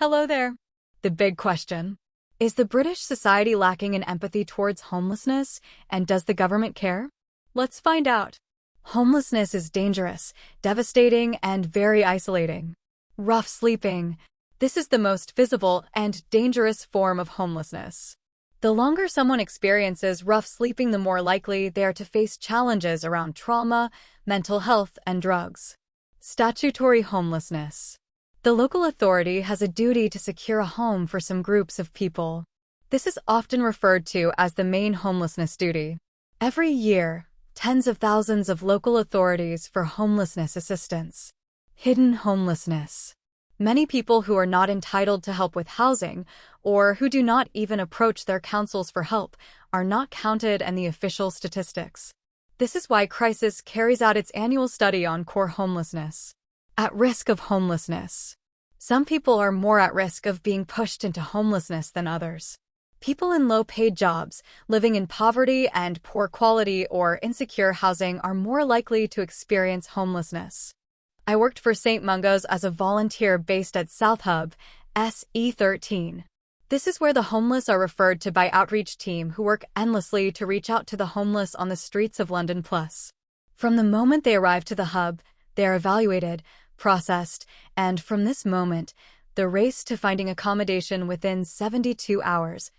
Hello there. The big question. Is the British society lacking in empathy towards homelessness, and does the government care? Let's find out. Homelessness is dangerous, devastating, and very isolating. Rough sleeping. This is the most visible and dangerous form of homelessness. The longer someone experiences rough sleeping, the more likely they are to face challenges around trauma, mental health, and drugs. Statutory homelessness. The local authority has a duty to secure a home for some groups of people. This is often referred to as the main homelessness duty. Every year, tens of thousands of local authorities for homelessness assistance. Hidden homelessness. Many people who are not entitled to help with housing, or who do not even approach their councils for help, are not counted in the official statistics. This is why Crisis carries out its annual study on core homelessness. At risk of homelessness. Some people are more at risk of being pushed into homelessness than others. People in low-paid jobs, living in poverty and poor quality or insecure housing are more likely to experience homelessness. I worked for St. Mungo's as a volunteer based at South Hub, SE13. This is where the homeless are referred to by outreach team who work endlessly to reach out to the homeless on the streets of London Plus. From the moment they arrive to the hub, they are evaluated, processed, and from this moment, the race to finding accommodation within 72 hours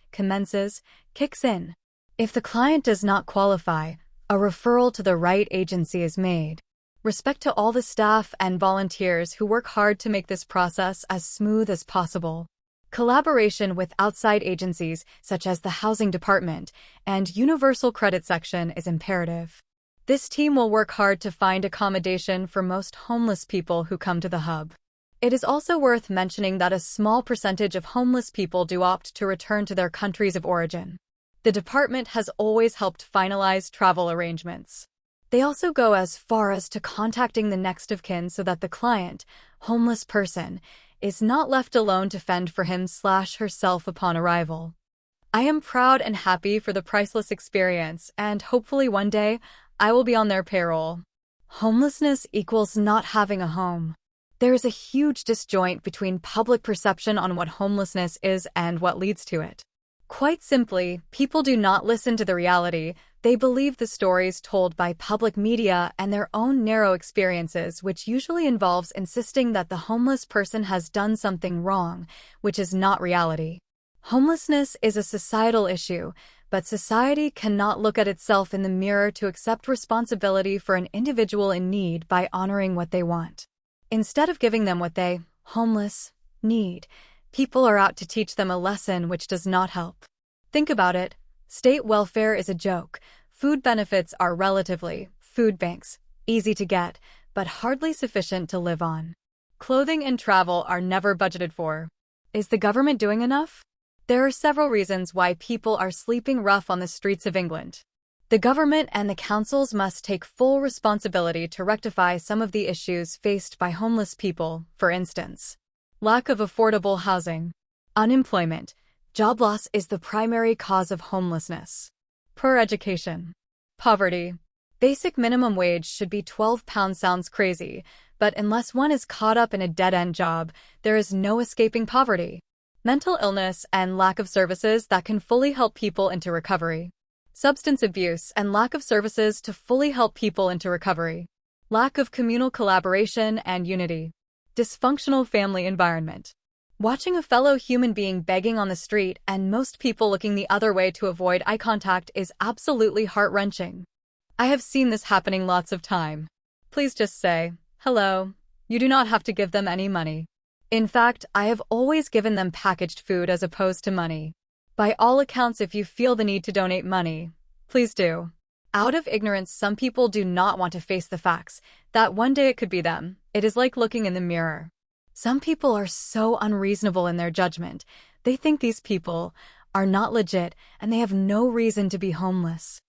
kicks in. If the client does not qualify, a referral to the right agency is made. Respect to all the staff and volunteers who work hard to make this process as smooth as possible. Collaboration with outside agencies such as the Housing Department and Universal Credit Section is imperative. This team will work hard to find accommodation for most homeless people who come to the hub. It is also worth mentioning that a small percentage of homeless people do opt to return to their countries of origin. The department has always helped finalize travel arrangements. They also go as far as to contacting the next of kin so that the client, homeless person, is not left alone to fend for him/herself upon arrival. I am proud and happy for the priceless experience, and hopefully one day, I will be on their payroll. Homelessness equals not having a home. There is a huge disjoint between public perception on what homelessness is and what leads to it. Quite simply, people do not listen to the reality. They believe the stories told by public media and their own narrow experiences, which usually involves insisting that the homeless person has done something wrong, which is not reality. Homelessness is a societal issue, but society cannot look at itself in the mirror to accept responsibility for an individual in need by honoring what they want. Instead of giving them what they, homeless, need, people are out to teach them a lesson which does not help. Think about it. State welfare is a joke. Food benefits are relatively, food banks, easy to get, but hardly sufficient to live on. Clothing and travel are never budgeted for. Is the government doing enough? There are several reasons why people are sleeping rough on the streets of England. The government and the councils must take full responsibility to rectify some of the issues faced by homeless people, for instance. Lack of affordable housing. Unemployment. Job loss is the primary cause of homelessness. Poor education. Poverty. Basic minimum wage should be £12. Sounds crazy, but unless one is caught up in a dead-end job, there is no escaping poverty. Mental illness and lack of services that can fully help people into recovery. Substance abuse and lack of services to fully help people into recovery. Lack of communal collaboration and unity. Dysfunctional family environment. Watching a fellow human being begging on the street and most people looking the other way to avoid eye contact is absolutely heart-wrenching. I have seen this happening lots of time. Please just say, hello. You do not have to give them any money. In fact, I have always given them packaged food as opposed to money. By all accounts, if you feel the need to donate money, please do. Out of ignorance, some people do not want to face the facts that one day it could be them. It is like looking in the mirror. Some people are so unreasonable in their judgment. They think these people are not legit and they have no reason to be homeless.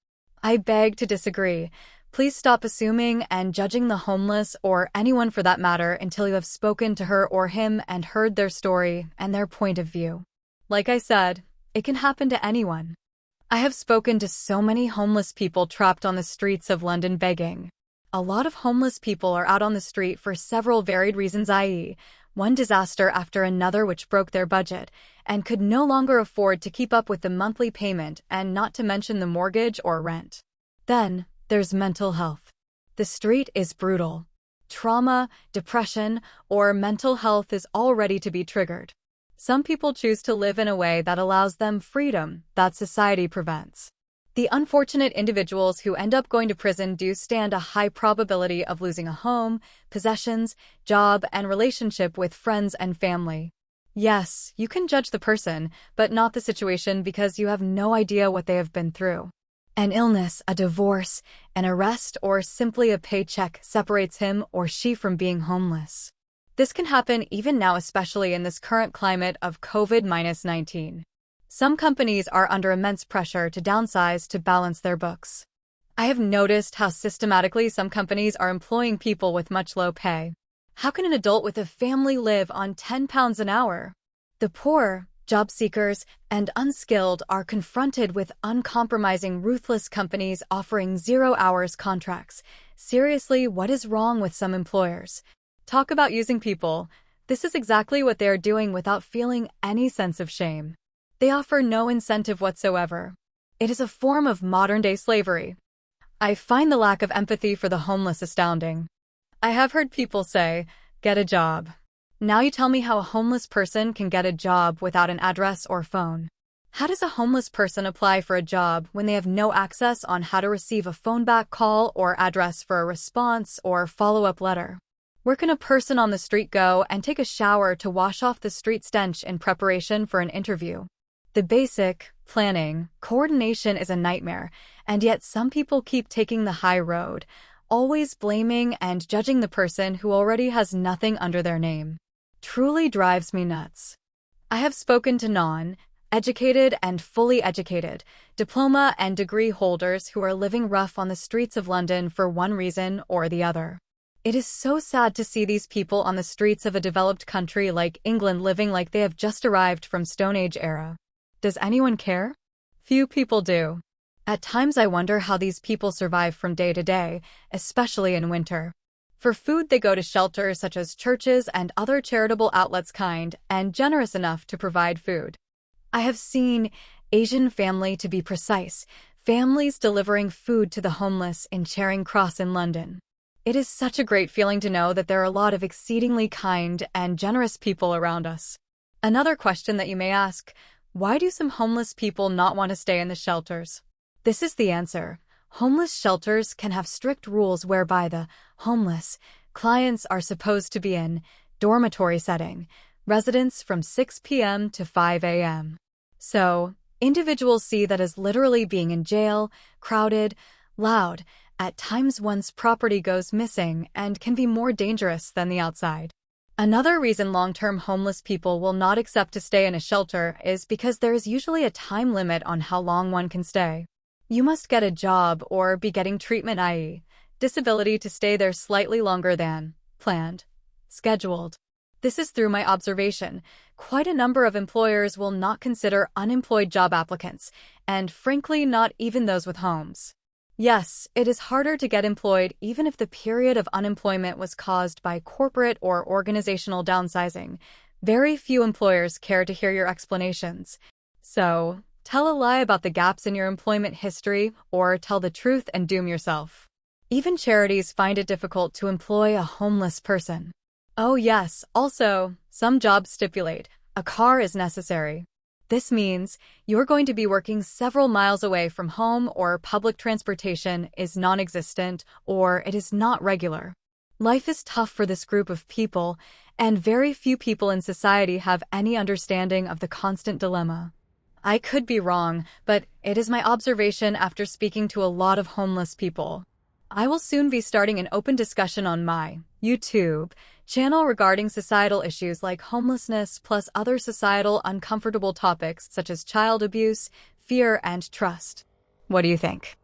I beg to disagree. Please stop assuming and judging the homeless or anyone for that matter until you have spoken to her or him and heard their story and their point of view. Like I said, it can happen to anyone. I have spoken to so many homeless people trapped on the streets of London begging. A lot of homeless people are out on the street for several varied reasons, i.e., one disaster after another which broke their budget, and could no longer afford to keep up with the monthly payment and not to mention the mortgage or rent. Then, there's mental health. The street is brutal. Trauma, depression, or mental health is all ready to be triggered. Some people choose to live in a way that allows them freedom that society prevents. The unfortunate individuals who end up going to prison do stand a high probability of losing a home, possessions, job, and relationship with friends and family. Yes, you can judge the person, but not the situation because you have no idea what they have been through. An illness, a divorce, an arrest, or simply a paycheck separates him or she from being homeless. This can happen even now, especially in this current climate of COVID-19. Some companies are under immense pressure to downsize to balance their books. I have noticed how systematically some companies are employing people with much low pay. How can an adult with a family live on £10 an hour? The poor, job seekers, and unskilled are confronted with uncompromising, ruthless companies offering 0-hours contracts. Seriously, what is wrong with some employers? Talk about using people. This is exactly what they are doing without feeling any sense of shame. They offer no incentive whatsoever. It is a form of modern-day slavery. I find the lack of empathy for the homeless astounding. I have heard people say, "Get a job." Now you tell me how a homeless person can get a job without an address or phone. How does a homeless person apply for a job when they have no access on how to receive a phone-back call or address for a response or follow-up letter? Where can a person on the street go and take a shower to wash off the street stench in preparation for an interview? The basic planning, coordination is a nightmare, and yet some people keep taking the high road, always blaming and judging the person who already has nothing under their name. Truly drives me nuts. I have spoken to non-educated and fully educated, diploma and degree holders who are living rough on the streets of London for one reason or the other. It is so sad to see these people on the streets of a developed country like England living like they have just arrived from Stone Age era. Does anyone care? Few people do. At times I wonder how these people survive from day to day, especially in winter. For food they go to shelters such as churches and other charitable outlets kind and generous enough to provide food. I have seen Asian family, to be precise, families delivering food to the homeless in Charing Cross in London. It is such a great feeling to know that there are a lot of exceedingly kind and generous people around us. Another question that you may ask, why do some homeless people not want to stay in the shelters? This is the answer. Homeless shelters can have strict rules whereby the homeless clients are supposed to be in dormitory setting, residence from 6 p.m. to 5 a.m. So, individuals see that as literally being in jail, crowded, loud. At times one's property goes missing and can be more dangerous than the outside. Another reason long-term homeless people will not accept to stay in a shelter is because there is usually a time limit on how long one can stay. You must get a job or be getting treatment, i.e., disability, to stay there slightly longer than planned, scheduled. This is through my observation. Quite a number of employers will not consider unemployed job applicants, and frankly not even those with homes. Yes, it is harder to get employed even if the period of unemployment was caused by corporate or organizational downsizing. Very few employers care to hear your explanations. So, tell a lie about the gaps in your employment history or tell the truth and doom yourself. Even charities find it difficult to employ a homeless person. Oh yes, also, some jobs stipulate a car is necessary. This means you're going to be working several miles away from home, or public transportation is non-existent, or it is not regular. Life is tough for this group of people, and very few people in society have any understanding of the constant dilemma. I could be wrong, but it is my observation after speaking to a lot of homeless people. I will soon be starting an open discussion on my YouTube channel regarding societal issues like homelessness plus other societal uncomfortable topics such as child abuse, fear, and trust. What do you think?